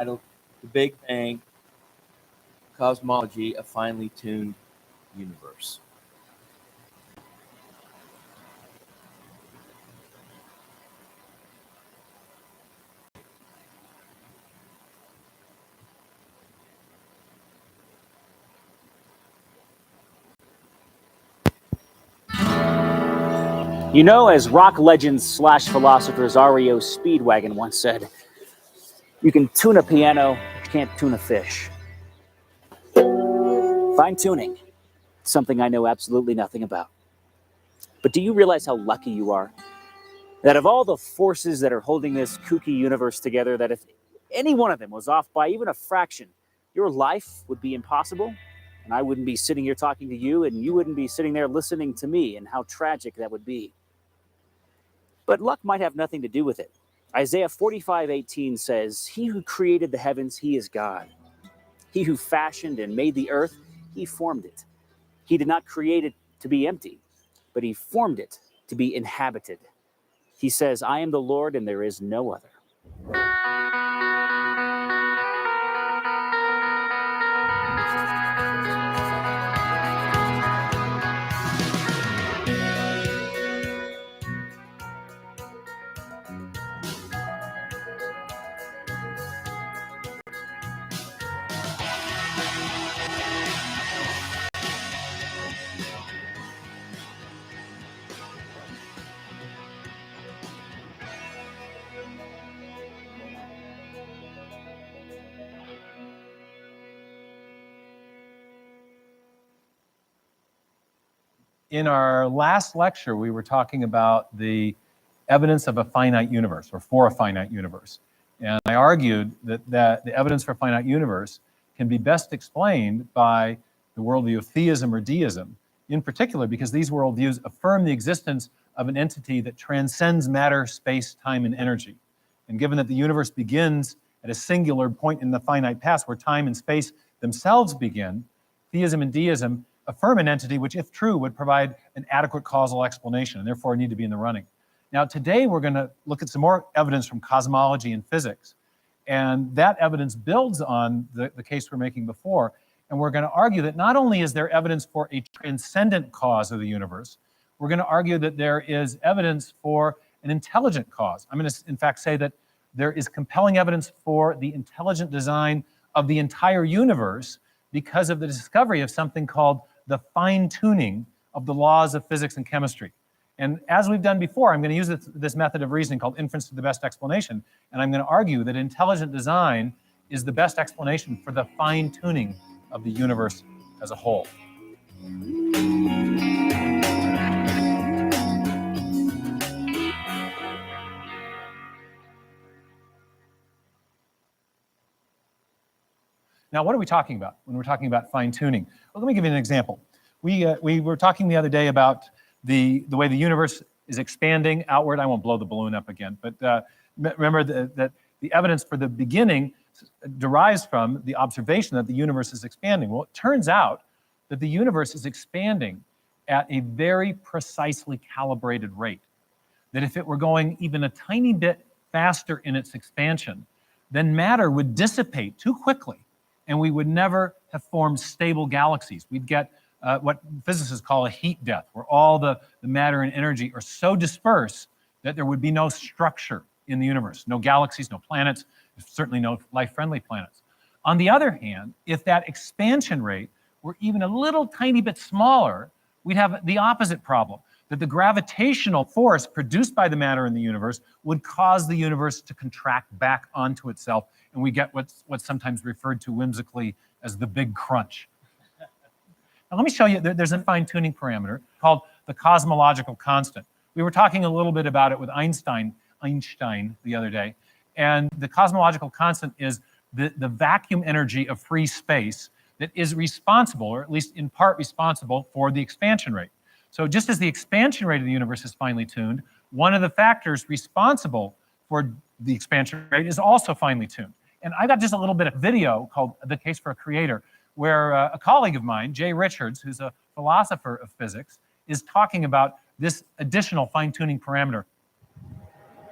titled The Big Bang, Cosmology, a Finely Tuned Universe. You know, as rock legends slash philosophers REO Speedwagon once said, you can tune a piano, but you can't tune a fish. Fine tuning, something I know absolutely nothing about. But do you realize how lucky you are? That of all the forces that are holding this kooky universe together, that if any one of them was off by even a fraction, your life would be impossible, and I wouldn't be sitting here talking to you, and you wouldn't be sitting there listening to me, and how tragic that would be. But luck might have nothing to do with it. Isaiah 45:18 says, "He who created the heavens, he is God. He who fashioned and made the earth, he formed it. He did not create it to be empty, but he formed it to be inhabited. He says, I am the Lord and there is no other." In our last lecture, we were talking about the evidence of a finite universe, or for a finite universe. And I argued that the evidence for a finite universe can be best explained by the worldview of theism or deism, in particular because these worldviews affirm the existence of an entity that transcends matter, space, time, and energy. And given that the universe begins at a singular point in the finite past where time and space themselves begin, theism and deism affirm an entity which, if true, would provide an adequate causal explanation and therefore need to be in the running. Now, today we're going to look at some more evidence from cosmology and physics. And that evidence builds on the case we're making before. And we're going to argue that not only is there evidence for a transcendent cause of the universe, we're going to argue that there is evidence for an intelligent cause. I'm going to, in fact, say that there is compelling evidence for the intelligent design of the entire universe because of the discovery of something called the fine-tuning of the laws of physics and chemistry. And as we've done before, I'm going to use this method of reasoning called inference to the best explanation, and I'm going to argue that intelligent design is the best explanation for the fine-tuning of the universe as a whole. Now, what are we talking about when we're talking about fine-tuning? Well, let me give you an example. We were talking the other day about the way the universe is expanding outward. I won't blow the balloon up again, but remember that the evidence for the beginning derives from the observation that the universe is expanding. Well, it turns out that the universe is expanding at a very precisely calibrated rate. That if it were going even a tiny bit faster in its expansion, then matter would dissipate too quickly, and we would never have formed stable galaxies. We'd get what physicists call a heat death, where all the matter and energy are so dispersed that there would be no structure in the universe, no galaxies, no planets, certainly no life-friendly planets. On the other hand, if that expansion rate were even a little tiny bit smaller, we'd have the opposite problem, that the gravitational force produced by the matter in the universe would cause the universe to contract back onto itself, and we get what's sometimes referred to whimsically as the big crunch. Now let me show you, there's a fine-tuning parameter called the cosmological constant. We were talking a little bit about it with Einstein the other day, and the cosmological constant is the vacuum energy of free space that is responsible, or at least in part responsible, for the expansion rate. So just as the expansion rate of the universe is finely tuned, one of the factors responsible for the expansion rate is also finely tuned. And I got just a little bit of video called The Case for a Creator, where a colleague of mine, Jay Richards, who's a philosopher of physics, is talking about this additional fine-tuning parameter.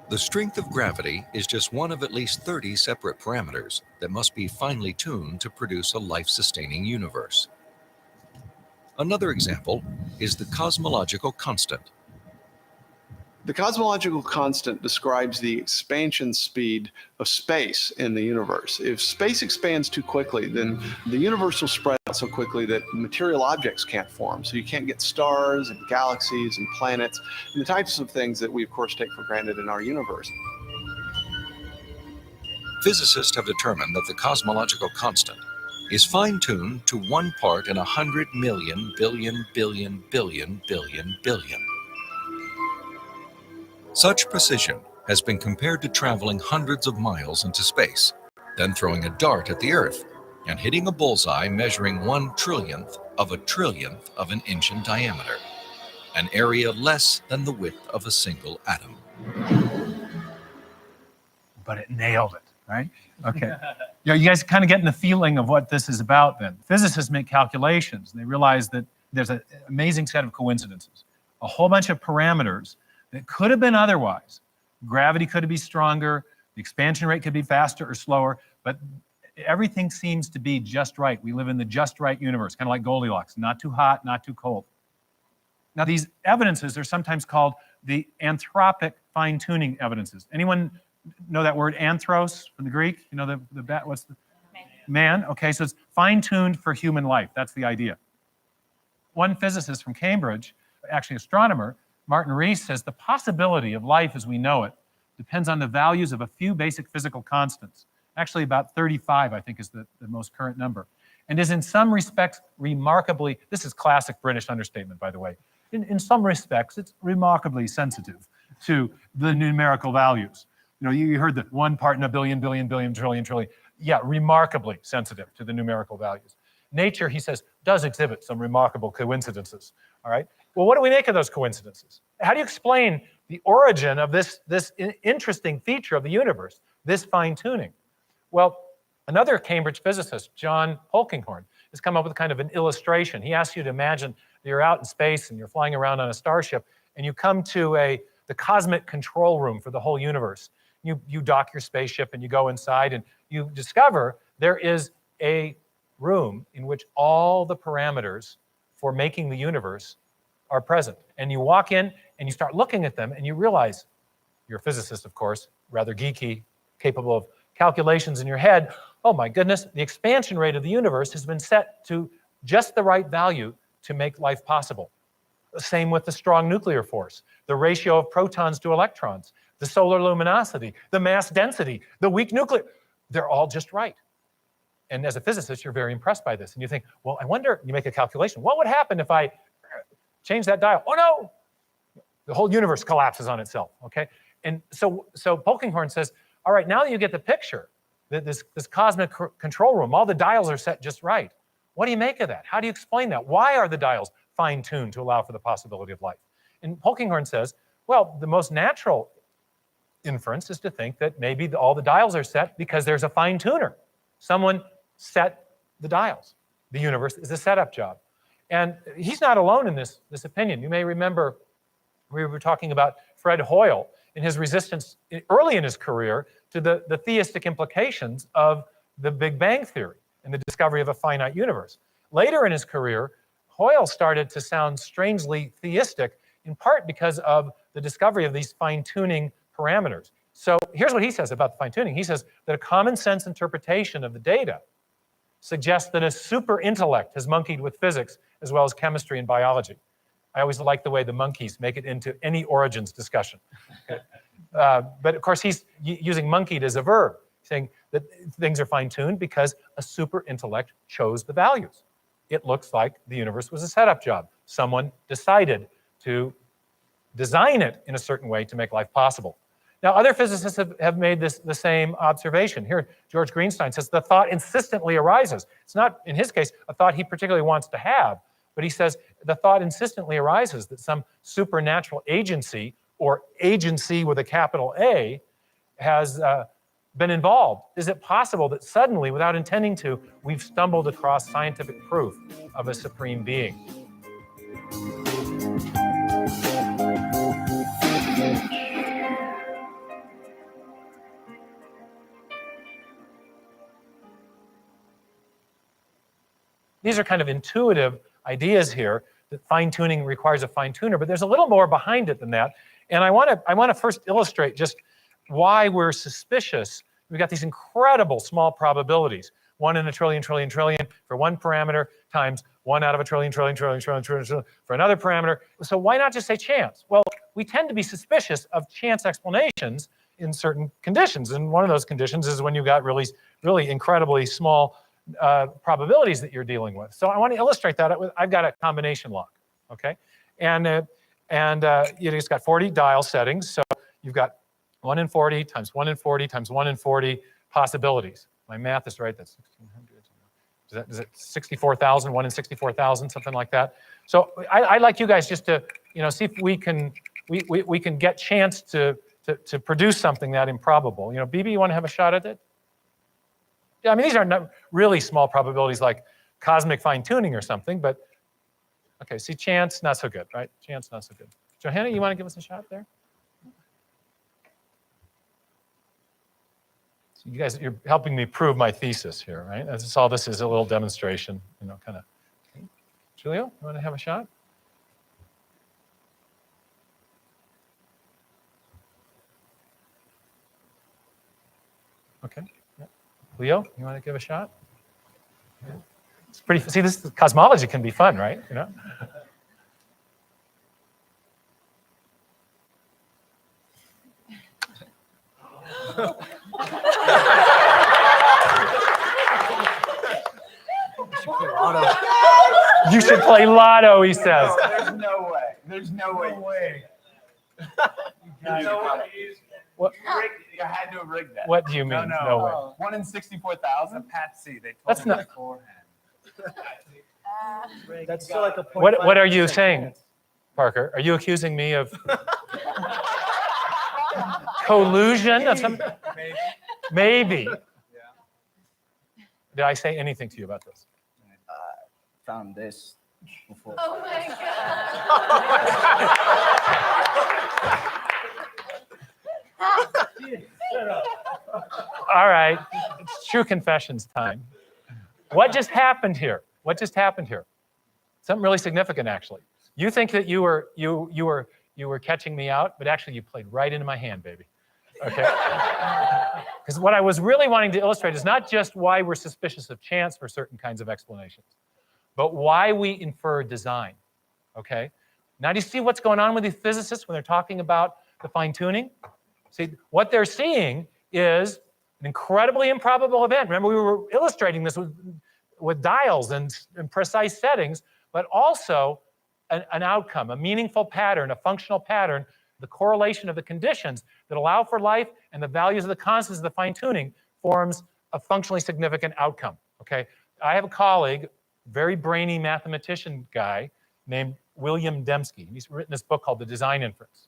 The strength of gravity is just one of at least 30 separate parameters that must be finely tuned to produce a life-sustaining universe. Another example is the cosmological constant. The cosmological constant describes the expansion speed of space in the universe. If space expands too quickly, then the universe will spread out so quickly that material objects can't form. So you can't get stars and galaxies and planets and the types of things that we, of course, take for granted in our universe. Physicists have determined that the cosmological constant is fine-tuned to 1 part in 100 million billion billion billion billion billion. Such precision has been compared to traveling hundreds of miles into space, then throwing a dart at the Earth and hitting a bullseye measuring 1/trillionth of an inch in diameter, an area less than the width of a single atom. But it nailed it, right? Okay. You guys kind of getting the feeling of what this is about then. Physicists make calculations. They realize that there's an amazing set of coincidences, a whole bunch of parameters that could have been otherwise. Gravity could be stronger, the expansion rate could be faster or slower, but everything seems to be just right. We live in the just right universe, kind of like Goldilocks, not too hot, not too cold. Now, these evidences are sometimes called the anthropic fine-tuning evidences. Anyone know that word anthros from the Greek? You know what's the man? Okay, so it's fine-tuned for human life. That's the idea. One physicist from Cambridge, actually astronomer, Martin Rees, says the possibility of life as we know it depends on the values of a few basic physical constants. Actually, about 35, I think, is the most current number. And is in some respects remarkably, this is classic British understatement, by the way. In some respects, it's remarkably sensitive to the numerical values. You know, you heard that 1 part in a billion, billion, billion, trillion, trillion. Yeah, remarkably sensitive to the numerical values. Nature, he says, does exhibit some remarkable coincidences, all right? Well, what do we make of those coincidences? How do you explain the origin of this interesting feature of the universe, this fine-tuning? Well, another Cambridge physicist, John Polkinghorne, has come up with kind of an illustration. He asks you to imagine that you're out in space and you're flying around on a starship and you come to the cosmic control room for the whole universe. You dock your spaceship and you go inside and you discover there is a room in which all the parameters for making the universe are present. And you walk in and you start looking at them and you realize, you're a physicist, of course, rather geeky, capable of calculations in your head. Oh my goodness, the expansion rate of the universe has been set to just the right value to make life possible. The same with the strong nuclear force, the ratio of protons to electrons, the solar luminosity, the mass density, the weak nuclear, they're all just right. And as a physicist, you're very impressed by this. And you think, well, I wonder, you make a calculation, what would happen if I change that dial? Oh no, the whole universe collapses on itself, okay? And so Polkinghorne says, all right, now that you get the picture, that this cosmic control room, all the dials are set just right. What do you make of that? How do you explain that? Why are the dials fine-tuned to allow for the possibility of life? And Polkinghorne says, well, the most natural inference is to think that maybe all the dials are set because there's a fine-tuner. Someone set the dials. The universe is a setup job. And he's not alone in this opinion. You may remember we were talking about Fred Hoyle and his resistance early in his career to the theistic implications of the Big Bang Theory and the discovery of a finite universe. Later in his career, Hoyle started to sound strangely theistic, in part because of the discovery of these fine-tuning parameters. So here's what he says about the fine-tuning. He says that a common sense interpretation of the data suggests that a super intellect has monkeyed with physics as well as chemistry and biology. I always like the way the monkeys make it into any origins discussion. Okay. But of course, he's using monkeyed as a verb, saying that things are fine-tuned because a super intellect chose the values. It looks like the universe was a setup job. Someone decided to design it in a certain way to make life possible. Now, other physicists have made the same observation. Here, George Greenstein says the thought insistently arises. It's not, in his case, a thought he particularly wants to have, but he says the thought insistently arises that some supernatural agency, or agency with a capital A, has been involved. Is it possible that suddenly, without intending to, we've stumbled across scientific proof of a supreme being? these are kind of intuitive ideas here that fine-tuning requires a fine-tuner, but there's a little more behind it than that. And I want to first illustrate just why we're suspicious. We've got these incredible small probabilities, 1 in a trillion, trillion, trillion for one parameter times 1 out of a trillion, trillion, trillion, trillion, trillion, trillion for another parameter. So why not just say chance? Well, we tend to be suspicious of chance explanations in certain conditions. And one of those conditions is when you've got really, really incredibly small probabilities that you're dealing with. So I want to illustrate that. I've got a combination lock, okay? And you just got 40 dial settings. So you've got 1 in 40 times 1 in 40 times 1 in 40 possibilities. My math is right, that's 1,600. Is it 64,000, 1 in 64,000, something like that? So I'd like you guys just to, see if we can get chance to produce something that improbable. BB, you want to have a shot at it? Yeah, I mean, these are not really small probabilities like cosmic fine-tuning or something, but okay, see, chance, not so good, right? Chance, not so good. Johanna, you want to give us a shot there? So you guys, you're helping me prove my thesis here, right? That's all this is, a little demonstration, kind of. Okay. Julio, you want to have a shot? Okay. Yeah. Leo, you want to give a shot? Yeah. It's pretty. See, this cosmology can be fun, right? You should play lotto, he says. There's no way. There's no way. What? You had to have rigged that. What do you mean? No way. 1 in 64,000. Patsy, they told That's me not- beforehand. That's still like a What are you saying, Parker? Are you accusing me of collusion of some? Maybe. Yeah. Did I say anything to you about this? Found this before. Oh my God. All right, it's true confessions time. What just happened here? What just happened here? Something really significant, actually. You think that you were catching me out, but actually you played right into my hand, baby. Okay. Because what I was really wanting to illustrate is not just why we're suspicious of chance for certain kinds of explanations, but why we infer design. Okay. Now, do you see what's going on with these physicists when they're talking about the fine-tuning? See, what they're seeing is an incredibly improbable event. Remember, we were illustrating this with dials and precise settings, but also an outcome, a meaningful pattern, a functional pattern, the correlation of the conditions that allow for life and the values of the constants of the fine-tuning forms a functionally significant outcome, okay? I have a colleague, very brainy mathematician guy named William Dembski. He's written this book called The Design Inference.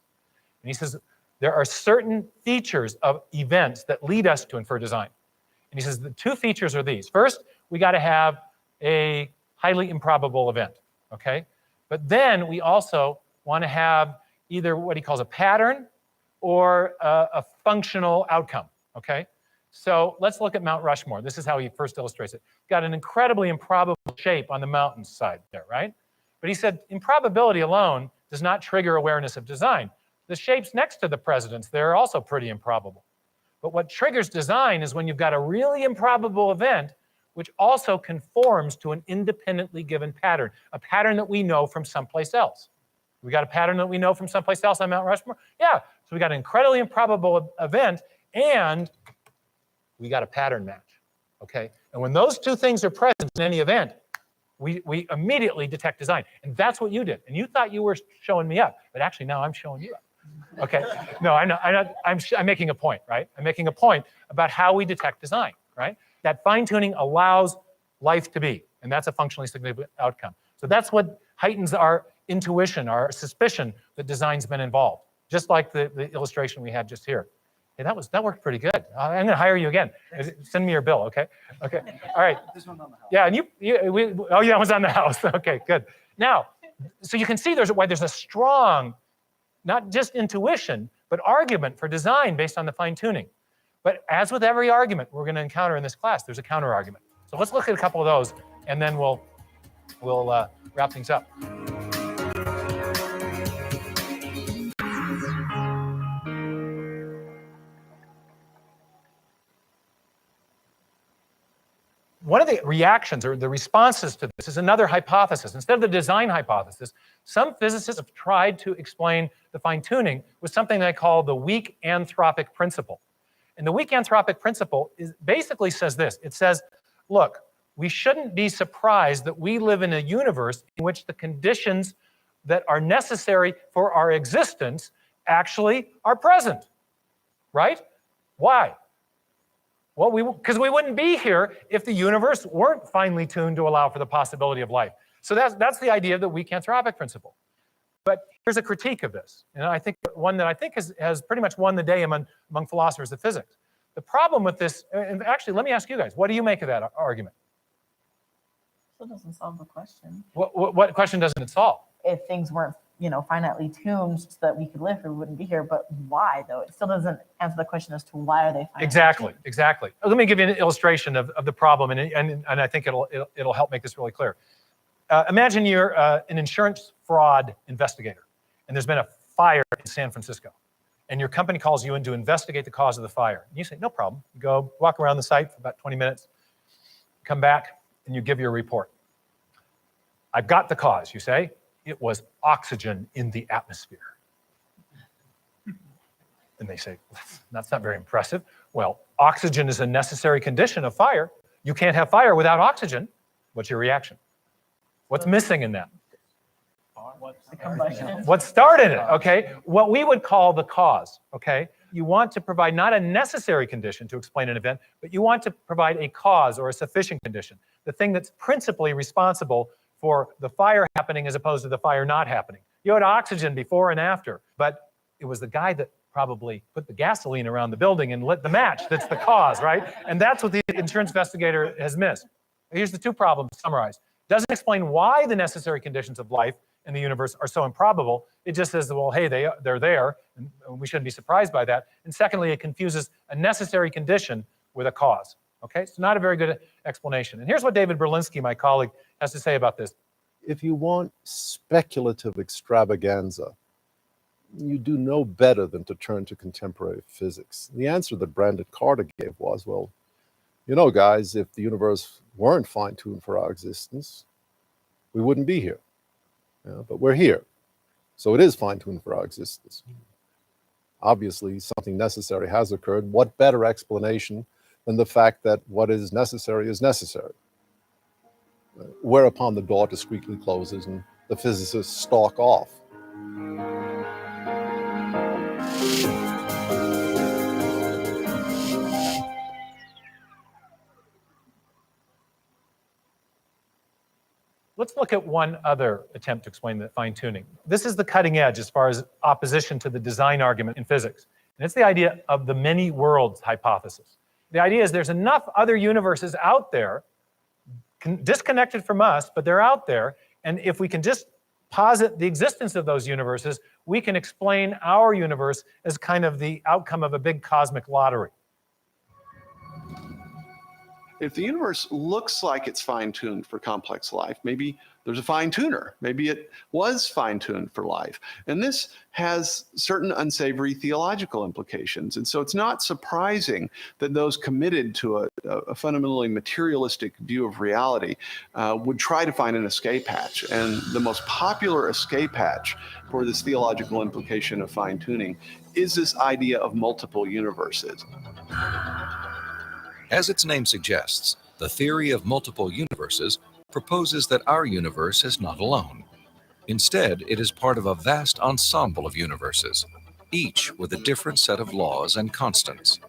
And he says, there are certain features of events that lead us to infer design. And he says the two features are these. First, we got to have a highly improbable event, okay? But then we also want to have either what he calls a pattern or a functional outcome, okay? So let's look at Mount Rushmore. This is how he first illustrates it. Got an incredibly improbable shape on the mountainside there, right? But he said improbability alone does not trigger awareness of design. The shapes next to the presidents, they're also pretty improbable. But what triggers design is when you've got a really improbable event which also conforms to an independently given pattern, a pattern that we know from someplace else. We got a pattern that we know from someplace else on Mount Rushmore? Yeah, so we got an incredibly improbable event and we got a pattern match, okay? And when those two things are present in any event, we immediately detect design. And that's what you did. And you thought you were showing me up, but actually now I'm showing you up. Okay, no, I'm making a point, right? I'm making a point about how we detect design, right? That fine-tuning allows life to be, and that's a functionally significant outcome. So that's what heightens our intuition, our suspicion that design's been involved, just like the illustration we had just here. Hey, that worked pretty good. I'm gonna hire you again. Send me your bill, okay? Okay, all right. This one's on the house. Yeah, and oh yeah, it was on the house. Okay, good. Now, so you can see why there's a strong, not just intuition, but argument for design based on the fine-tuning. But as with every argument we're going to encounter in this class, there's a counter-argument. So let's look at a couple of those, and then we'll we'll wrap things up. One of the reactions or the responses to this is another hypothesis. Instead of the design hypothesis, some physicists have tried to explain the fine-tuning with something they call the weak anthropic principle. And the weak anthropic principle basically says this. It says, look, we shouldn't be surprised that we live in a universe in which the conditions that are necessary for our existence actually are present, right? Why? Well, because we wouldn't be here if the universe weren't finely tuned to allow for the possibility of life. So that's the idea of the weak anthropic principle. But here's a critique of this, and I think one that I think has pretty much won the day among philosophers of physics. The problem with this, and actually, let me ask you guys, what do you make of that argument? Still doesn't solve the question. What question doesn't it solve? If things weren't, finitely tuned so that we could live, we wouldn't be here. But why, though? It still doesn't answer the question as to why are they finitely tuned? Exactly. Let me give you an illustration of the problem, and I think it'll help make this really clear. Imagine you're an insurance fraud investigator, and there's been a fire in San Francisco, and your company calls you in to investigate the cause of the fire. And you say, no problem. You go walk around the site for about 20 minutes, come back, and you give your report. I've got the cause, you say. It was oxygen in the atmosphere. And they say, that's not very impressive. Well, oxygen is a necessary condition of fire. You can't have fire without oxygen. What's your reaction? What's missing in that? The combustion. What started it, okay? What we would call the cause, okay? You want to provide not a necessary condition to explain an event, but you want to provide a cause or a sufficient condition, the thing that's principally responsible for the fire happening as opposed to the fire not happening. You had oxygen before and after, but it was the guy that probably put the gasoline around the building and lit the match that's the cause, right? And that's what the insurance investigator has missed. Here's the two problems summarized. Doesn't explain why the necessary conditions of life in the universe are so improbable. It just says, well, hey, they're there, and we shouldn't be surprised by that. And secondly, it confuses a necessary condition with a cause. Okay, so not a very good explanation. And here's what David Berlinski, my colleague, has to say about this. If you want speculative extravaganza, you do no better than to turn to contemporary physics. The answer that Brandon Carter gave was, well, guys, if the universe weren't fine-tuned for our existence, we wouldn't be here. But we're here. So it is fine-tuned for our existence. Obviously, something necessary has occurred. What better explanation than the fact that what is necessary is necessary? Whereupon the door discreetly closes and the physicists stalk off. Let's look at one other attempt to explain the fine-tuning. This is the cutting edge as far as opposition to the design argument in physics. And it's the idea of the many worlds hypothesis. The idea is there's enough other universes out there, disconnected from us, but they're out there. And if we can just posit the existence of those universes, we can explain our universe as kind of the outcome of a big cosmic lottery. If the universe looks like it's fine-tuned for complex life, maybe there's a fine-tuner. Maybe it was fine-tuned for life. And this has certain unsavory theological implications. And so it's not surprising that those committed to a fundamentally materialistic view of reality would try to find an escape hatch. And the most popular escape hatch for this theological implication of fine-tuning is this idea of multiple universes. As its name suggests, the theory of multiple universes proposes that our universe is not alone. Instead, it is part of a vast ensemble of universes, each with a different set of laws and constants.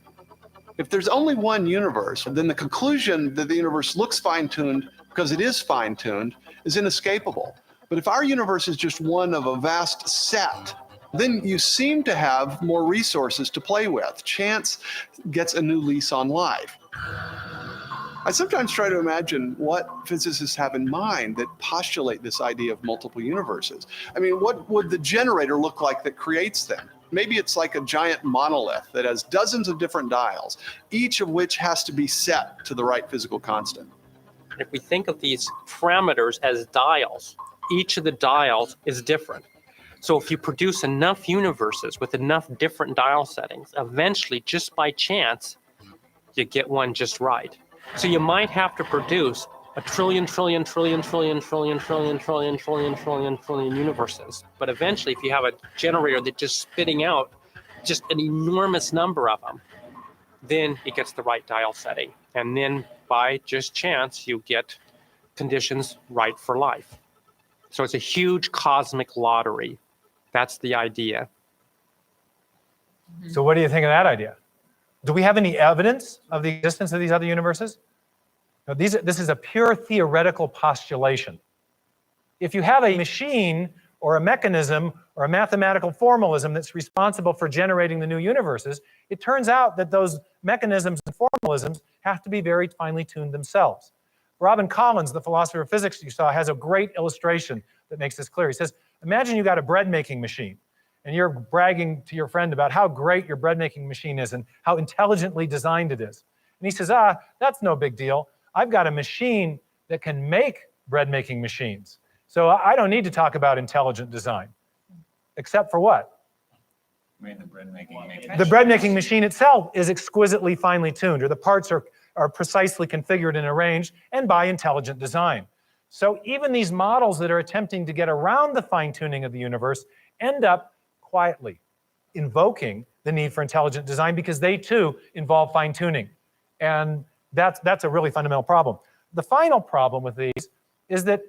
If there's only one universe, then the conclusion that the universe looks fine-tuned because it is fine-tuned is inescapable. But if our universe is just one of a vast set, then you seem to have more resources to play with. Chance gets a new lease on life. I sometimes try to imagine what physicists have in mind that postulate this idea of multiple universes. I mean, what would the generator look like that creates them? Maybe it's like a giant monolith that has dozens of different dials, each of which has to be set to the right physical constant. If we think of these parameters as dials, each of the dials is different. So if you produce enough universes with enough different dial settings, eventually, just by chance, you get one just right. So you might have to produce a trillion universes. But eventually, if you have a generator that's just spitting out just an enormous number of them, then it gets the right dial setting. And then by just chance, you get conditions right for life. So it's a huge cosmic lottery. That's the idea. So what do you think of that idea? Do we have any evidence of the existence of these other universes? No, this is a pure theoretical postulation. If you have a machine or a mechanism or a mathematical formalism that's responsible for generating the new universes, it turns out that those mechanisms and formalisms have to be very finely tuned themselves. Robin Collins, the philosopher of physics you saw, has a great illustration that makes this clear. He says, imagine you got a bread making machine and you're bragging to your friend about how great your bread making machine is and how intelligently designed it is. And he says, that's no big deal. I've got a machine that can make bread making machines. So I don't need to talk about intelligent design. Except for what? Made the bread making The bread making machine itself is exquisitely finely tuned, or the parts are precisely configured and arranged, and by intelligent design. So even these models that are attempting to get around the fine-tuning of the universe end up quietly invoking the need for intelligent design because they too involve fine-tuning. And that's a really fundamental problem. The final problem with these is that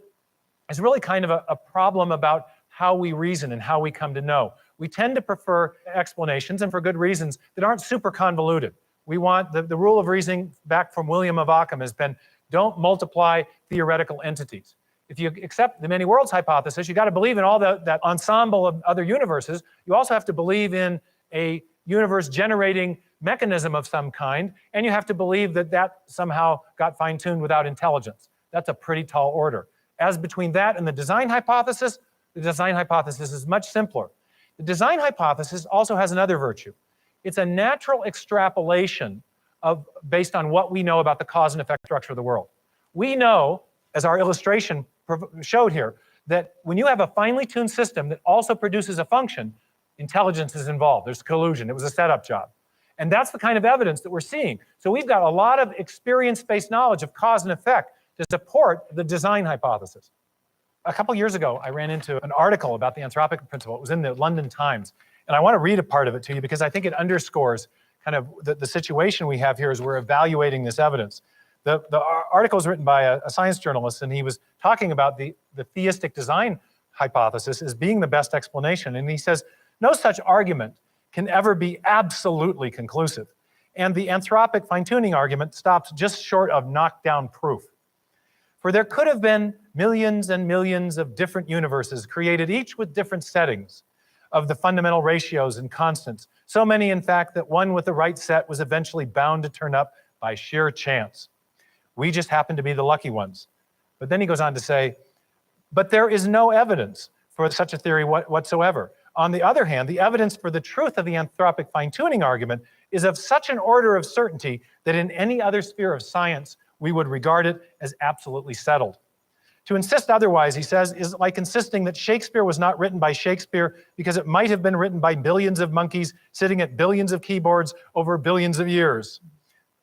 it's really kind of a problem about how we reason and how we come to know. We tend to prefer explanations, and for good reasons, that aren't super convoluted. We want the rule of reasoning back from William of Ockham has been, don't multiply theoretical entities. If you accept the many worlds hypothesis, you got to believe in all that ensemble of other universes. You also have to believe in a universe generating mechanism of some kind, and you have to believe that somehow got fine-tuned without intelligence. That's a pretty tall order. As between that and the design hypothesis is much simpler. The design hypothesis also has another virtue. It's a natural extrapolation based on what we know about the cause and effect structure of the world. We know, as our illustration showed here, that when you have a finely tuned system that also produces a function, intelligence is involved. There's collusion. It was a setup job. And that's the kind of evidence that we're seeing. So we've got a lot of experience-based knowledge of cause and effect to support the design hypothesis. A couple years ago, I ran into an article about the Anthropic Principle. It was in the London Times. And I want to read a part of it to you because I think it underscores kind of the situation we have here as we're evaluating this evidence. The article was written by a science journalist, and he was talking about the theistic design hypothesis as being the best explanation. And he says, no such argument can ever be absolutely conclusive. And the anthropic fine-tuning argument stops just short of knockdown proof. For there could have been millions and millions of different universes created, each with different settings of the fundamental ratios and constants. So many, in fact, that one with the right set was eventually bound to turn up by sheer chance. We just happen to be the lucky ones. But then he goes on to say, but there is no evidence for such a theory whatsoever. On the other hand, the evidence for the truth of the anthropic fine-tuning argument is of such an order of certainty that in any other sphere of science, we would regard it as absolutely settled. To insist otherwise, he says, is like insisting that Shakespeare was not written by Shakespeare because it might have been written by billions of monkeys sitting at billions of keyboards over billions of years.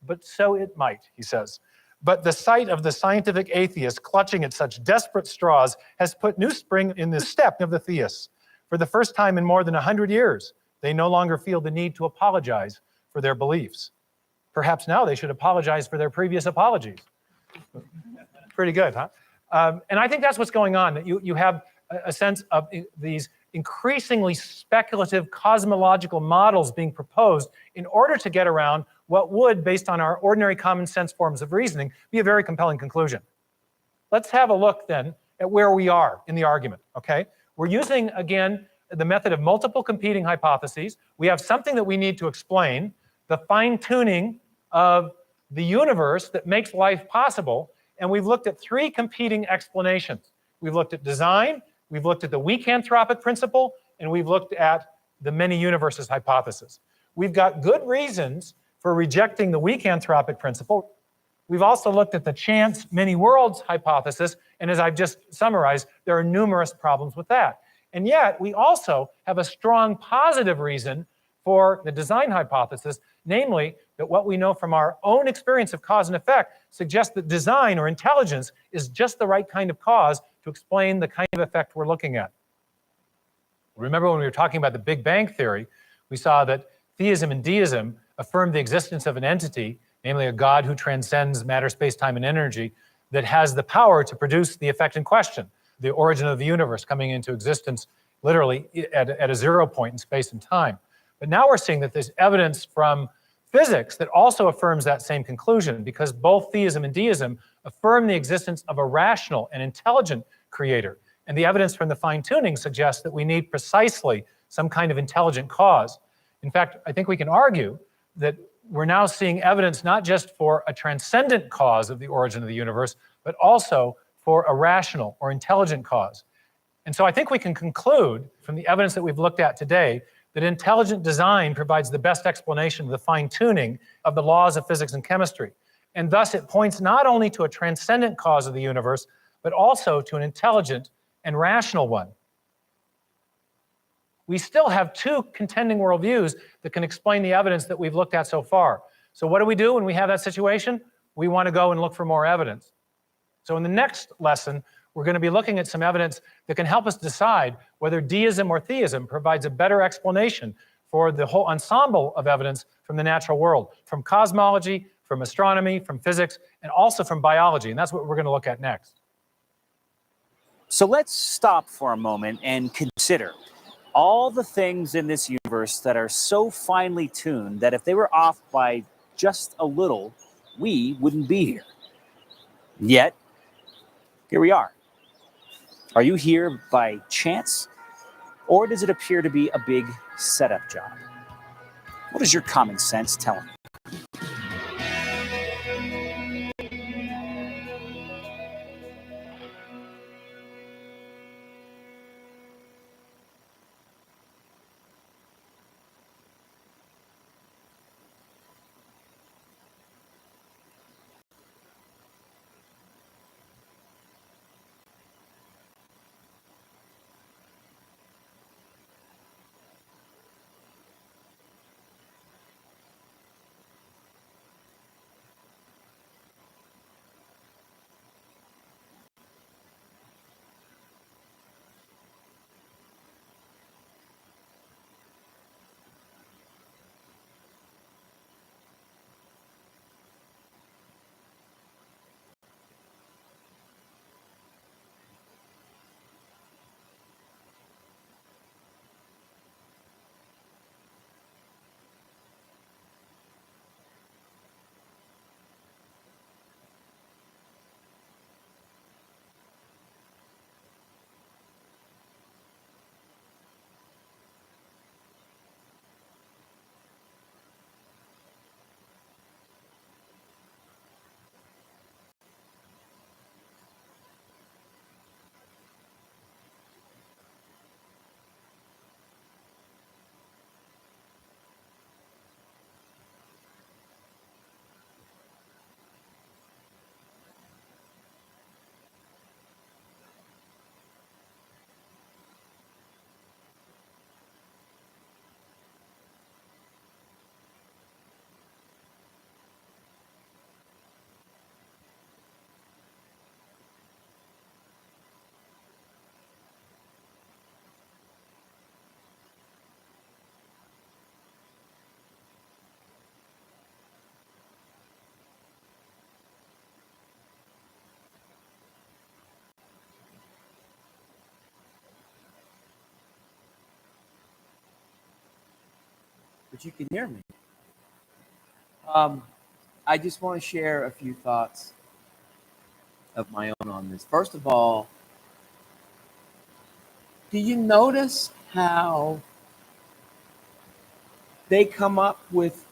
But so it might, he says. But the sight of the scientific atheist clutching at such desperate straws has put new spring in the step of the theists. For the first time in more than 100 years, they no longer feel the need to apologize for their beliefs. Perhaps now they should apologize for their previous apologies. Pretty good, huh? And I think that's what's going on, that you have a sense of these increasingly speculative cosmological models being proposed in order to get around what would, based on our ordinary common sense forms of reasoning, be a very compelling conclusion. Let's have a look then at where we are in the argument, okay? We're using, again, the method of multiple competing hypotheses. We have something that we need to explain, the fine-tuning of the universe that makes life possible, and we've looked at three competing explanations. We've looked at design, we've looked at the weak anthropic principle, and we've looked at the many universes hypothesis. We've got good reasons for rejecting the weak anthropic principle. We've also looked at the chance many worlds hypothesis, and as I've just summarized, there are numerous problems with that. And yet, we also have a strong positive reason for the design hypothesis, namely that what we know from our own experience of cause and effect suggests that design or intelligence is just the right kind of cause to explain the kind of effect we're looking at. Remember when we were talking about the Big Bang Theory, we saw that theism and deism affirm the existence of an entity, namely a God who transcends matter, space, time, and energy, that has the power to produce the effect in question, the origin of the universe coming into existence literally at a 0 point in space and time. But now we're seeing that there's evidence from physics that also affirms that same conclusion, because both theism and deism affirm the existence of a rational and intelligent creator. And the evidence from the fine-tuning suggests that we need precisely some kind of intelligent cause. In fact, I think we can argue that we're now seeing evidence not just for a transcendent cause of the origin of the universe, but also for a rational or intelligent cause. And so I think we can conclude from the evidence that we've looked at today that intelligent design provides the best explanation of the fine-tuning of the laws of physics and chemistry. And thus it points not only to a transcendent cause of the universe, but also to an intelligent and rational one. We still have two contending worldviews that can explain the evidence that we've looked at so far. So what do we do when we have that situation? We want to go and look for more evidence. So in the next lesson, we're going to be looking at some evidence that can help us decide whether deism or theism provides a better explanation for the whole ensemble of evidence from the natural world, from cosmology, from astronomy, from physics, and also from biology. And that's what we're going to look at next. So let's stop for a moment and consider all the things in this universe that are so finely tuned that if they were off by just a little, we wouldn't be here. Yet, here we are. Are you here by chance, or does it appear to be a big setup job? What does your common sense tell you? But you can hear me. I just want to share a few thoughts of my own on this. First of all, do you notice how they come up with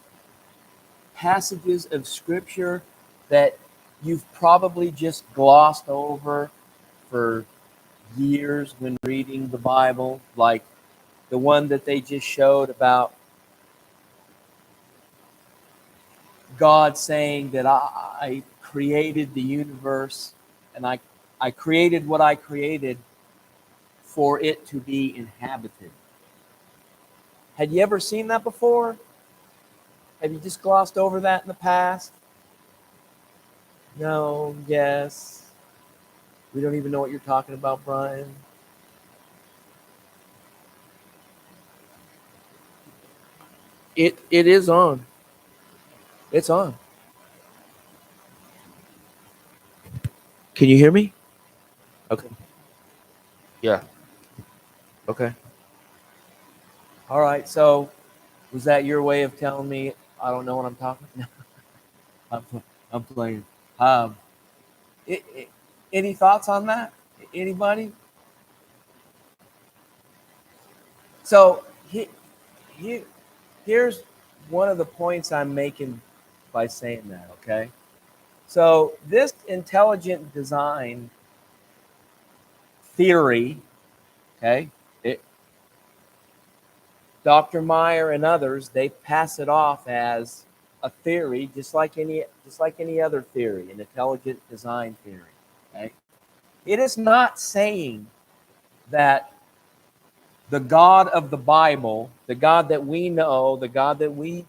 passages of scripture that you've probably just glossed over for years when reading the Bible, like the one that they just showed about God saying that I created the universe, and I created what I created for it to be inhabited. Had you ever seen that before? Have you just glossed over that in the past? No, yes. We don't even know what you're talking about, Brian. It is on. It's on. Can you hear me? Okay. Yeah. Okay. All right. So, was that your way of telling me I don't know what I'm talking about? I'm playing. Um, any thoughts on that? Anybody? So here's one of the points I'm making by saying that. Okay. So this intelligent design theory, okay, Dr. Meyer and others, they pass it off as a theory, just like any other theory, an intelligent design theory. Okay? It is not saying that the God of the Bible, the God that we know, the God that we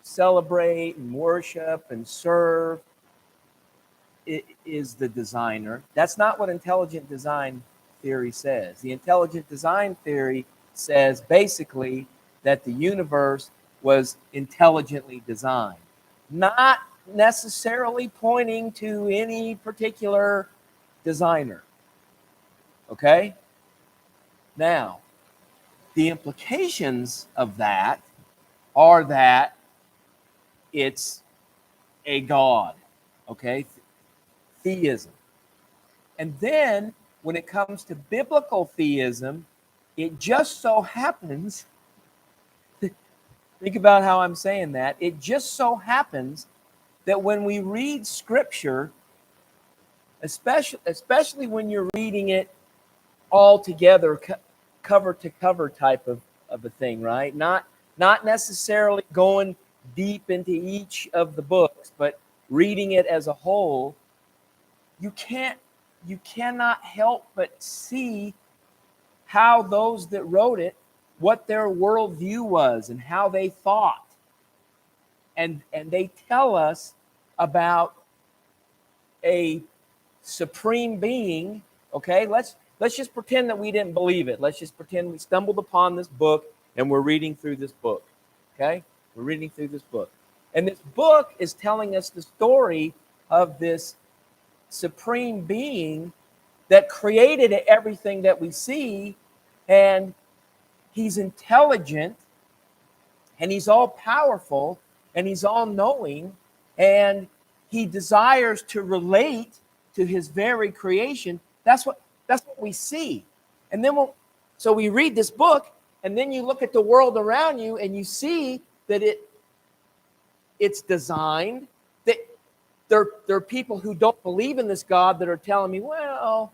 celebrate and worship and serve, is the designer. That's not what intelligent design theory says. The intelligent design theory says basically that the universe was intelligently designed, not necessarily pointing to any particular designer. Okay? Now, the implications of that are that it's a God. Okay? Theism. And then when it comes to biblical theism, it just so happens, think about how I'm saying that, it just so happens that when we read scripture, especially when you're reading it all together, cover to cover type of a thing, right? Not necessarily going deep into each of the books, but reading it as a whole, you cannot help but see how those that wrote it, what their worldview was and how they thought. And they tell us about a supreme being. Okay, let's just pretend that we didn't believe it. Let's just pretend we stumbled upon this book and we're reading through this book. Okay, we're reading through this book. And this book is telling us the story of this supreme being that created everything that we see, and he's intelligent, and he's all powerful, and he's all knowing, and he desires to relate to his very creation. That's what we see. And then so we read this book, and then you look at the world around you, and you see that it's designed. That there are people who don't believe in this God that are telling me, well,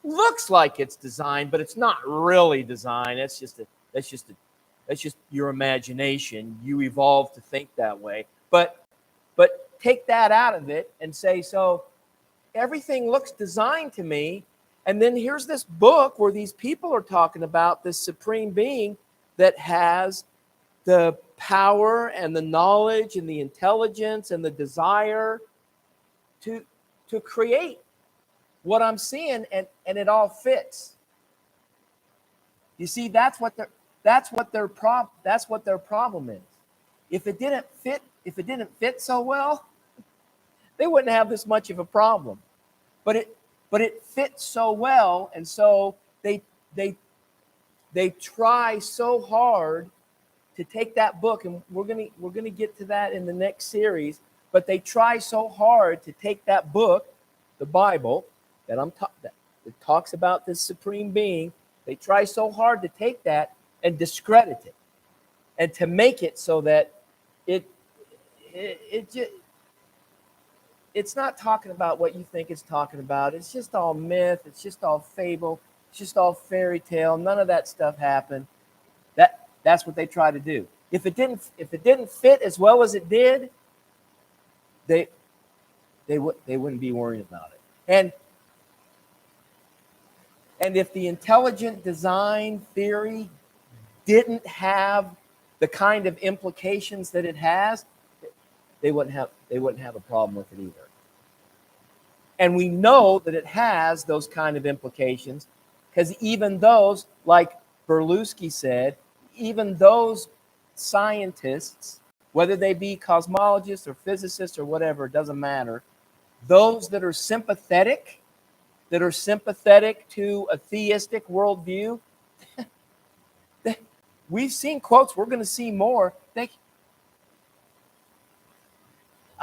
looks like it's designed, but it's not really designed. That's just your imagination. You evolved to think that way. But take that out of it and say, so everything looks designed to me. And then here's this book where these people are talking about this supreme being that has the power and the knowledge and the intelligence and the desire to create what I'm seeing, and it all fits. You see, that's what their problem is. If it didn't fit so well, they wouldn't have this much of a problem. But it fits so well, and so they try so hard to take that book, and we're gonna get to that in the next series. But they try so hard to take that book, the Bible, that it talks about this supreme being. They try so hard to take that and discredit it, and to make it so that it's not talking about what you think it's talking about. It's just all myth. It's just all fable. It's just all fairy tale. None of that stuff happened. That's what they try to do. If it didn't fit as well as it did, they they wouldn't be worried about it. And if the intelligent design theory didn't have the kind of implications that it has, they wouldn't have a problem with it either. And we know that it has those kind of implications because even those, like Berlewski said, even those scientists, whether they be cosmologists or physicists or whatever, it doesn't matter, those that are sympathetic to a theistic worldview, we've seen quotes, we're going to see more.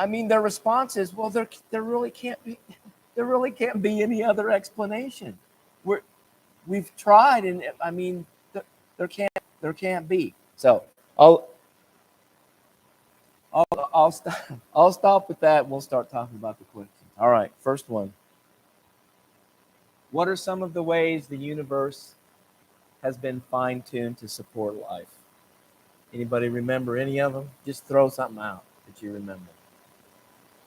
Their response is, well, there really can't be any other explanation. We've tried, and there can't be. So I'll stop with that. And we'll start talking about the questions. All right, first one. What are some of the ways the universe has been fine-tuned to support life? Anybody remember any of them? Just throw something out that you remember.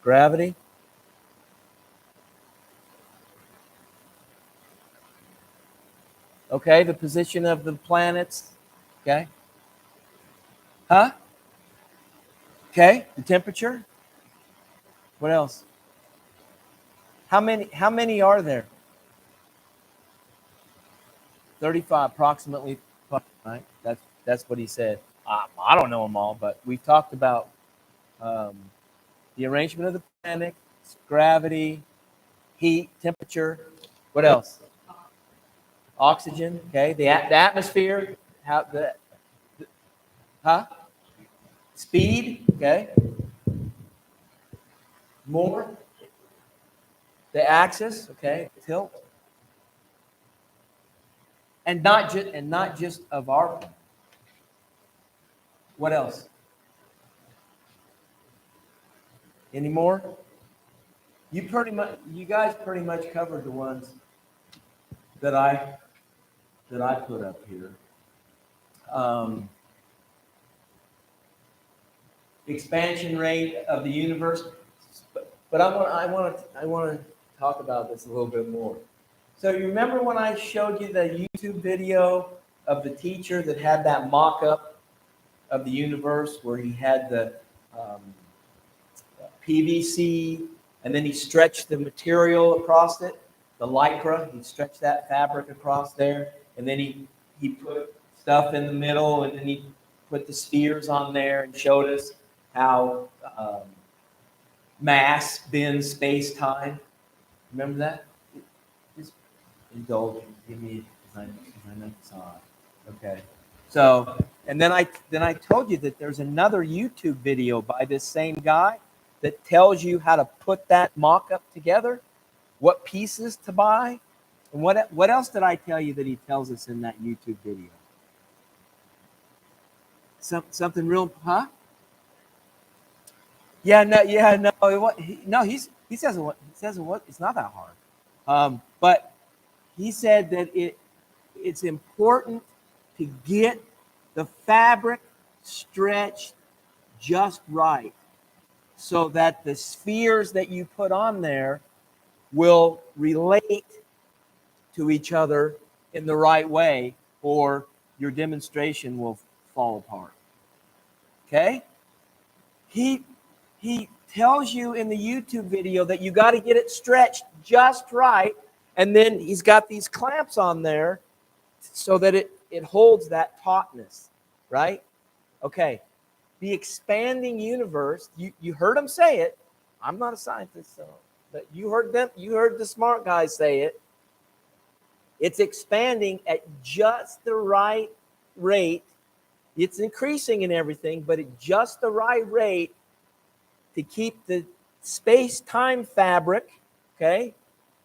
Gravity? Okay, the position of the planets. Okay. Huh? Okay, the temperature. What else? How many are there? 35 approximately, right? That's what he said. I don't know them all, but we've talked about the arrangement of the planets, gravity, heat, temperature. What else? Oxygen. Okay, the atmosphere. Speed. Okay. More. The axis. Okay. Tilt. And not just of our planet. What else? Any more? You guys pretty much covered the ones that I put up here. Expansion rate of the universe, but I want to talk about this a little bit more. So you remember when I showed you the YouTube video of the teacher that had that mock-up of the universe where he had the PVC and then he stretched the material across it, the lycra, he stretched that fabric across there, and then he put stuff in the middle, and then he put the spheres on there and showed us how mass bends space-time. Remember that? Just indulge me. Give me, because I know it's on. Okay. So, and then I told you that there's another YouTube video by this same guy that tells you how to put that mock-up together, what pieces to buy, and what else did I tell you that he tells us in that YouTube video? Something real, huh? Yeah, no. He says what? It's not that hard. But he said that it's important to get the fabric stretched just right, so that the spheres that you put on there will relate to each other in the right way, or your demonstration will fall apart. Okay? He tells you in the YouTube video that you got to get it stretched just right, and then he's got these clamps on there so that it holds that tautness, right? Okay. The expanding universe, you heard him say it. I'm not a scientist, so, but you heard the smart guys say it. It's expanding at just the right rate. It's increasing in everything, but at just the right rate to keep the space-time fabric, okay?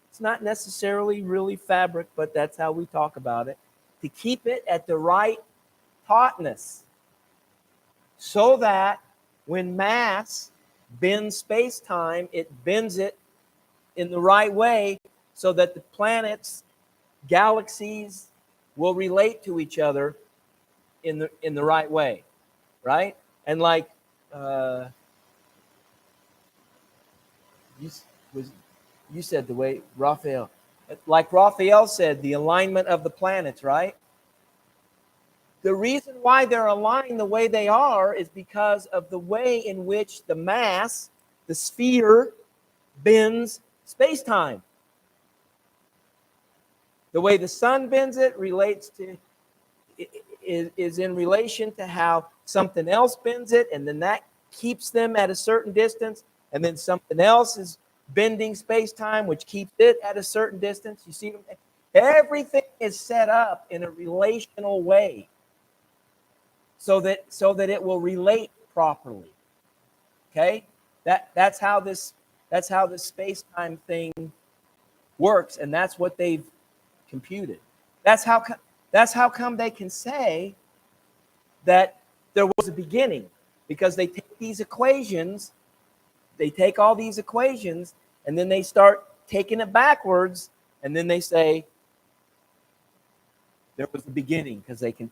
It's not necessarily really fabric, but that's how we talk about it. To keep it at the right tautness, so that when mass bends space-time, it bends it in the right way so that the planets, galaxies will relate to each other in the right way, right? And like you was you said the way Raphael, like Raphael said, the alignment of the planets, right? The reason why they're aligned the way they are is because of the way in which the mass, the sphere, bends space-time. The way the sun bends it relates to is in relation to how something else bends it, and then that keeps them at a certain distance, and then something else is bending space-time, which keeps it at a certain distance. You see, everything is set up in a relational way, so that it will relate properly. Okay, that's how this space-time thing works, and that's what they've computed. That's how come they can say that there was a beginning, because they take these equations, they take all these equations, and then they start taking it backwards, and then they say there was a beginning, because they can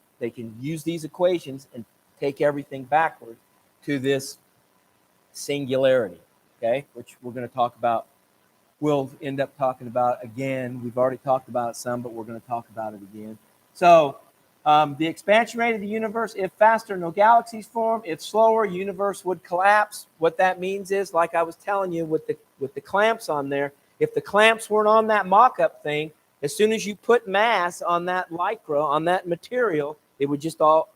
use these equations and take everything backwards to this singularity, okay, which we're going to talk about. We'll end up talking about again. We've already talked about it some, but we're going to talk about it again. So the expansion rate of the universe, if faster, no galaxies form. If slower, universe would collapse. What that means is, like I was telling you with the clamps on there, if the clamps weren't on that mock-up thing, as soon as you put mass on that lycra, on that material, it would just all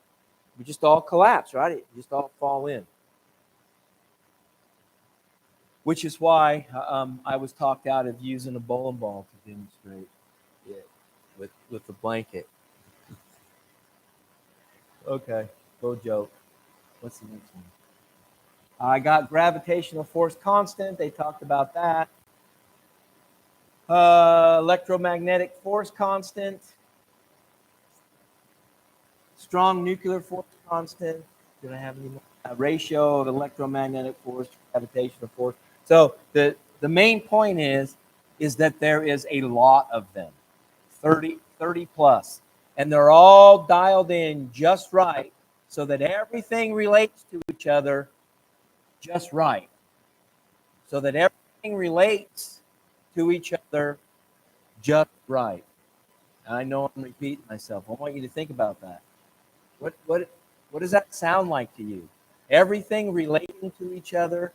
collapse, right? It would just all fall in. Which is why I was talked out of using a bowling ball to demonstrate it with the blanket. Okay, go joke. What's the next one? I got gravitational force constant. They talked about that. Electromagnetic force constant. Strong nuclear force constant. Did I have any more? Ratio of electromagnetic force to gravitational force. So the main point is that there is a lot of them, 30 plus, and they're all dialed in just right so that everything relates to each other just right. So that everything relates to each other just right. I know I'm repeating myself. I want you to think about that. What does that sound like to you? Everything relating to each other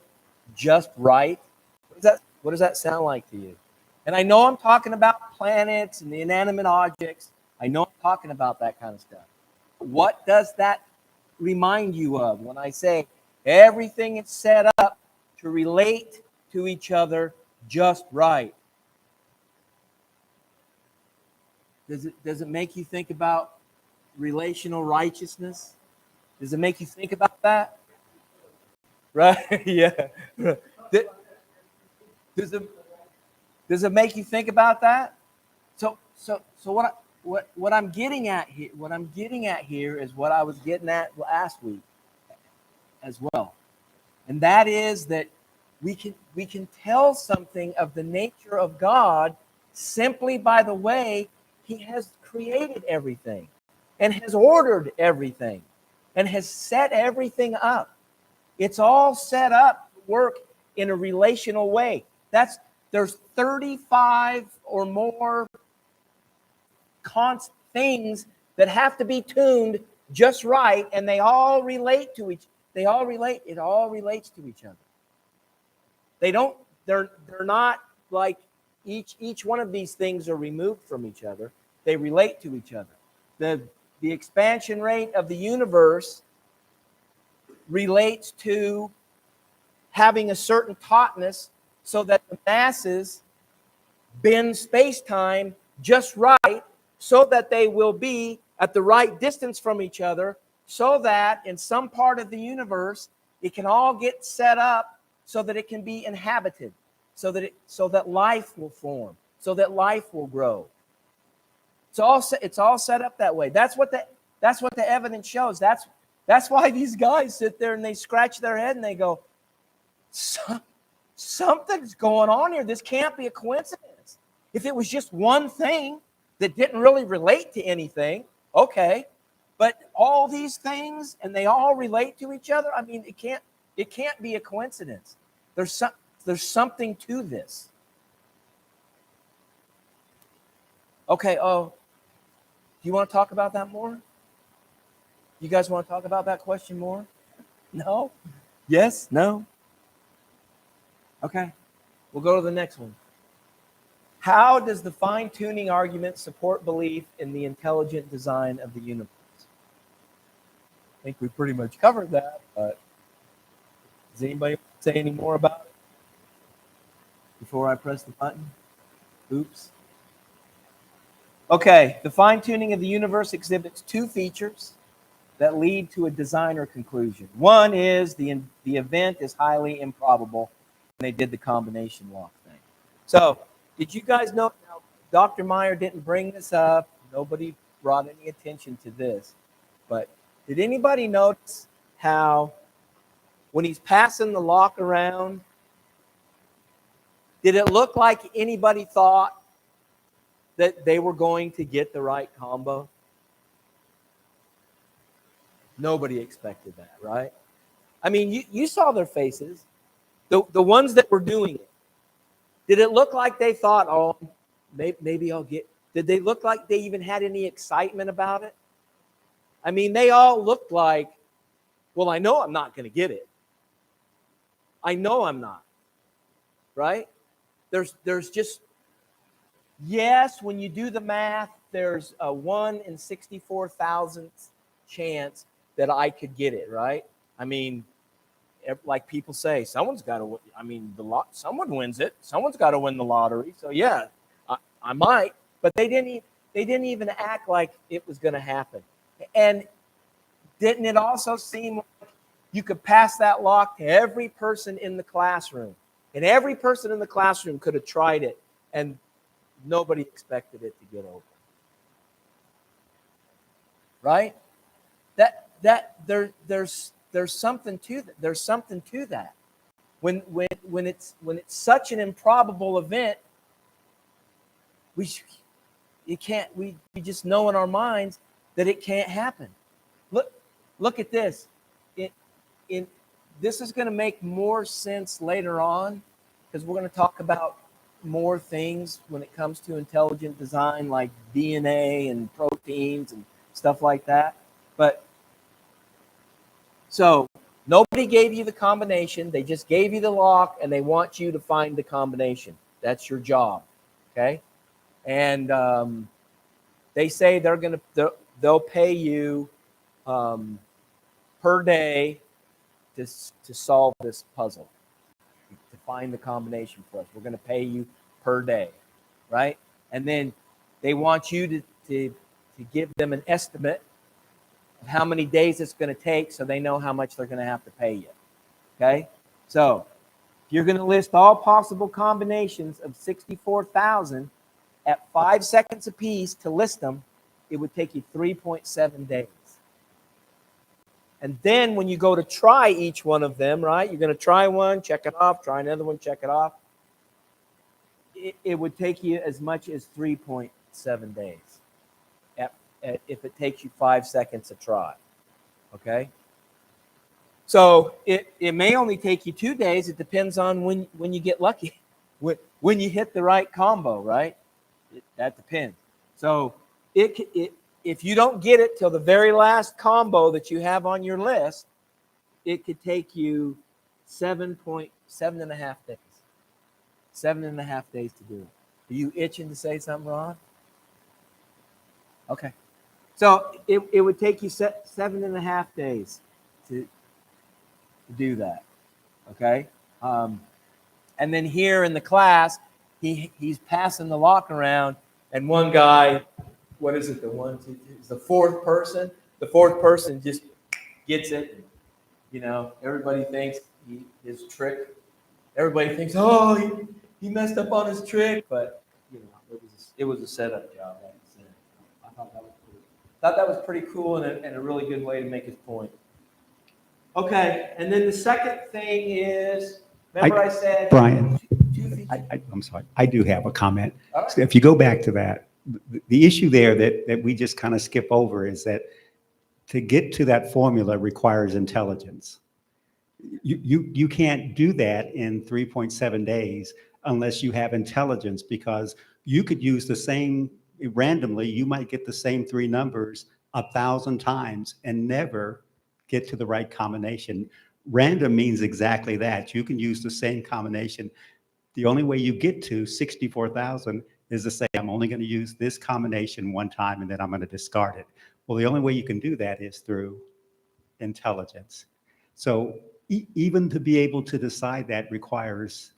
just right? What does that sound like to you? And I know I'm talking about planets and the inanimate objects. I know I'm talking about that kind of stuff. What does that remind you of when I say everything is set up to relate to each other just right? Does it make you think about relational righteousness? Does it make you think about that? Right? Yeah. Does it make you think about that? So what I'm getting at here is what I was getting at last week as well. And that is that we can tell something of the nature of God simply by the way he has created everything and has ordered everything and has set everything up. It's all set up to work in a relational way. There's 35 or more things that have to be tuned just right, and they all relate to each. It all relates to each other. They're not like each one of these things are removed from each other. They relate to each other. The expansion rate of the universe relates to having a certain tautness so that the masses bend space-time just right so that they will be at the right distance from each other, so that in some part of the universe it can all get set up so that it can be inhabited, so that life will form, so that life will grow. It's all set up that way. That's what the evidence shows. That's why these guys sit there and they scratch their head and they go, something's going on here. This can't be a coincidence. If it was just one thing that didn't really relate to anything, okay. But all these things and they all relate to each other. I mean, it can't be a coincidence. There's There's something to this. Okay, do you want to talk about that more? You guys want to talk about that question more? No? Yes? No? Okay, we'll go to the next one. How does the fine-tuning argument support belief in the intelligent design of the universe? I think we pretty much covered that, but does anybody say any more about it before I press the button? Oops. Okay, the fine-tuning of the universe exhibits two features that lead to a designer conclusion. One is the event is highly improbable, and they did the combination lock thing. So, did you guys know, now, Dr. Meyer didn't bring this up, nobody brought any attention to this, but did anybody notice how when he's passing the lock around, did it look like anybody thought that they were going to get the right combo? Nobody expected that, right? I mean, you saw their faces, the ones that were doing it. Did it look like they thought, oh, maybe I'll get, did they look like they even had any excitement about it? I mean, they all looked like, well, I know I'm not going to get it. I know I'm not, right? There's just, yes, when you do the math, there's a 1 in 64,000th chance that I could get it, right? I mean, like people say, someone's got to, I mean, someone wins it. Someone's got to win the lottery. So yeah, I might, but they didn't even act like it was going to happen. And didn't it also seem like you could pass that lock to every person in the classroom, and every person in the classroom could have tried it, and nobody expected it to get open, right? There's something to that. There's something to that. When it's such an improbable event, we just know in our minds that it can't happen. Look at this. This is going to make more sense later on, because we're going to talk about more things when it comes to intelligent design, like DNA and proteins and stuff like that. But so nobody gave you the combination. They just gave you the lock, and they want you to find the combination. That's your job, okay? And they say they'll pay you per day to solve this puzzle, to find the combination for us. We're going to pay you per day, right? And then they want you to give them an estimate of how many days it's going to take, so they know how much they're going to have to pay you, okay? So if you're going to list all possible combinations of 64,000 at 5 seconds apiece to list them, it would take you 3.7 days. And then when you go to try each one of them, right, you're going to try one, check it off, try another one, check it off. It would take you as much as 3.7 days if it takes you 5 seconds to try, okay? So it may only take you 2 days. It depends on when you get lucky, when you hit the right combo, right? That depends. So if you don't get it till the very last combo that you have on your list, it could take you 7.5 days. 7.5 days to do it. Are you itching to say something, Ron? Okay. So it would take you 7.5 days to do that. Okay. And then here in the class, he's passing the lock around, and one guy, what is it? The fourth person. The fourth person just gets it. You know, everybody thinks his trick. Everybody thinks, oh, he messed up on his trick, but you know, it was a setup job. Like I said. I thought that was cool. Thought that was pretty cool and a really good way to make his point. Okay, and then the second thing is, remember I said, Brian, I'm sorry, I do have a comment. All right. So if you go back to that, the issue there that we just kind of skip over is that to get to that formula requires intelligence. You can't do that in 3.7 days unless you have intelligence, because you could use the same, randomly, you might get the same three numbers 1,000 times and never get to the right combination. Random means exactly that. You can use the same combination. The only way you get to 64,000 is to say, I'm only going to use this combination one time and then I'm going to discard it. Well, the only way you can do that is through intelligence. So even to be able to decide that requires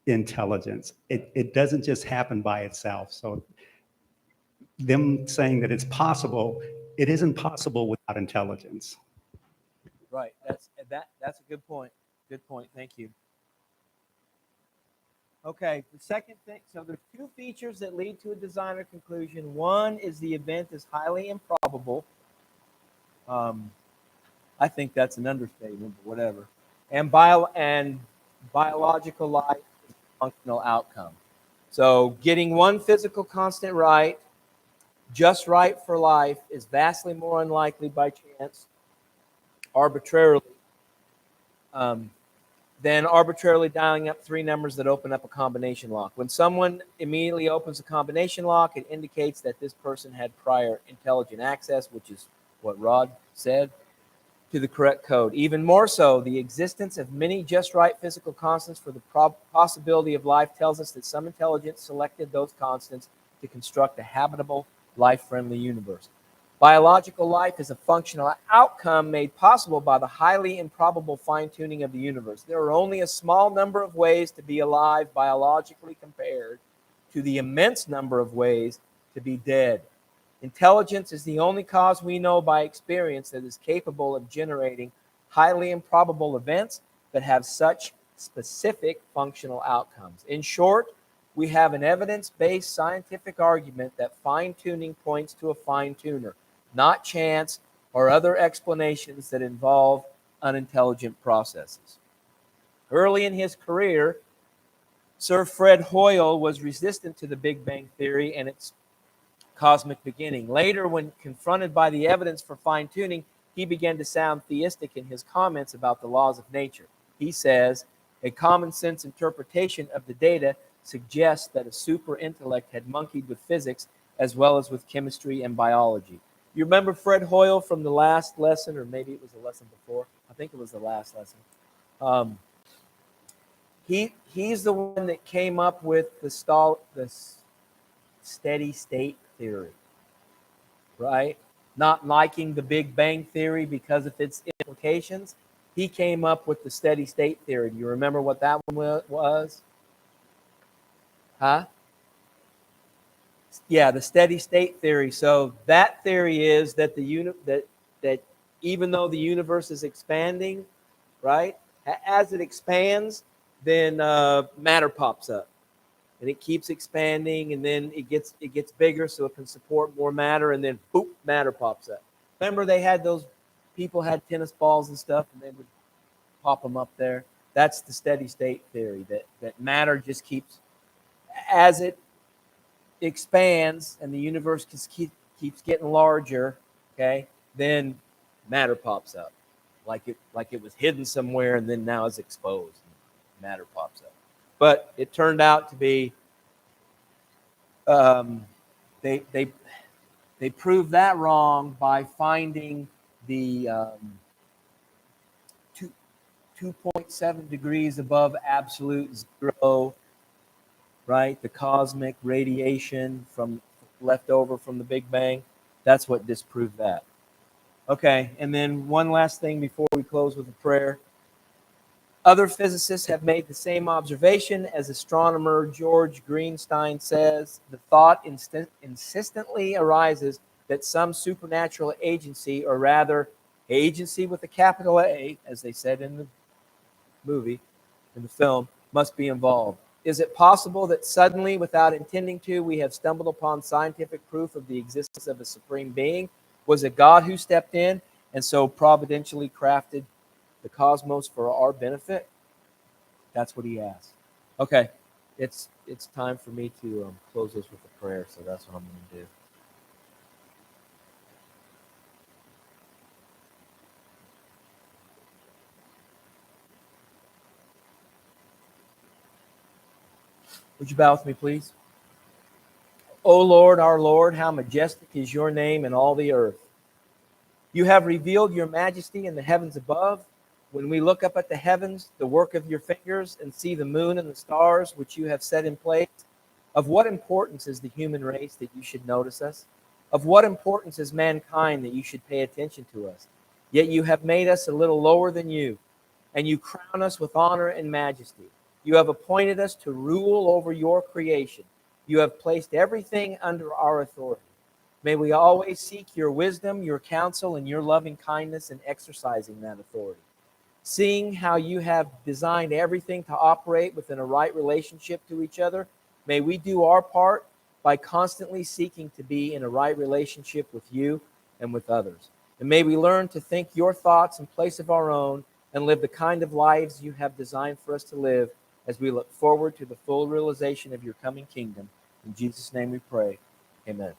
intelligence. It doesn't just happen by itself. So them saying that it's possible, it isn't possible without intelligence. Right. That's a good point. Good point. Thank you. Okay. The second thing. So there's two features that lead to a designer conclusion. One is the event is highly improbable. I think that's an understatement, but whatever. And biological life is a functional outcome. So getting one physical constant right, just right for life, is vastly more unlikely by chance, arbitrarily, than arbitrarily dialing up three numbers that open up a combination lock. When someone immediately opens a combination lock, it indicates that this person had prior intelligent access, which is what Rod said, to the correct code. Even more so, the existence of many just right physical constants for the possibility of life tells us that some intelligence selected those constants to construct a habitable, life-friendly universe. Biological life is a functional outcome made possible by the highly improbable fine-tuning of the universe. There are only a small number of ways to be alive biologically compared to the immense number of ways to be dead. Intelligence is the only cause we know by experience that is capable of generating highly improbable events that have such specific functional outcomes. In short, we have an evidence-based scientific argument that fine-tuning points to a fine-tuner, not chance or other explanations that involve unintelligent processes. Early in his career, Sir Fred Hoyle was resistant to the Big Bang Theory and its cosmic beginning. Later, when confronted by the evidence for fine-tuning, he began to sound theistic in his comments about the laws of nature. He says, a common-sense interpretation of the data suggests that a super intellect had monkeyed with physics as well as with chemistry and biology. You remember Fred Hoyle from the last lesson, or maybe it was the lesson before? I think it was the last lesson. He's the one that came up with the steady state theory, right? Not liking the Big Bang Theory because of its implications. He came up with the steady state theory. Do you remember what that one was? Huh? Yeah, the steady state theory. So that theory is that that even though the universe is expanding, right? As it expands, then matter pops up. And it keeps expanding, and then it gets bigger so it can support more matter, and then boop, matter pops up. Remember, they had those people had tennis balls and stuff, and they would pop them up there. That's the steady state theory, that matter just keeps, as it expands and the universe keeps getting larger, okay, then matter pops up. Like it was hidden somewhere and then now is exposed. Matter pops up. But it turned out to be they proved that wrong by finding the 2.7 degrees above absolute zero, right? The cosmic radiation from left over from the Big Bang. That's what disproved that. Okay, and then one last thing before we close with a prayer. Other physicists have made the same observation. As astronomer George Greenstein says, the thought insistently arises that some supernatural agency, or rather agency with a capital A, as they said in the movie, in the film, must be involved. Is it possible that suddenly, without intending to, we have stumbled upon scientific proof of the existence of a supreme being? Was it God who stepped in and so providentially crafted the cosmos for our benefit? That's what he asked. Okay, it's time for me to close this with a prayer, so that's what I'm going to do. Would you bow with me, please? O Lord, our Lord, how majestic is your name in all the earth. You have revealed your majesty in the heavens above. When we look up at the heavens, the work of your fingers, and see the moon and the stars which you have set in place, of what importance is the human race that you should notice us? Of what importance is mankind that you should pay attention to us? Yet you have made us a little lower than you, and you crown us with honor and majesty. You have appointed us to rule over your creation. You have placed everything under our authority. May we always seek your wisdom, your counsel, and your loving kindness in exercising that authority. Seeing how you have designed everything to operate within a right relationship to each other, may we do our part by constantly seeking to be in a right relationship with you and with others. And may we learn to think your thoughts in place of our own and live the kind of lives you have designed for us to live as we look forward to the full realization of your coming kingdom. In Jesus' name we pray. Amen.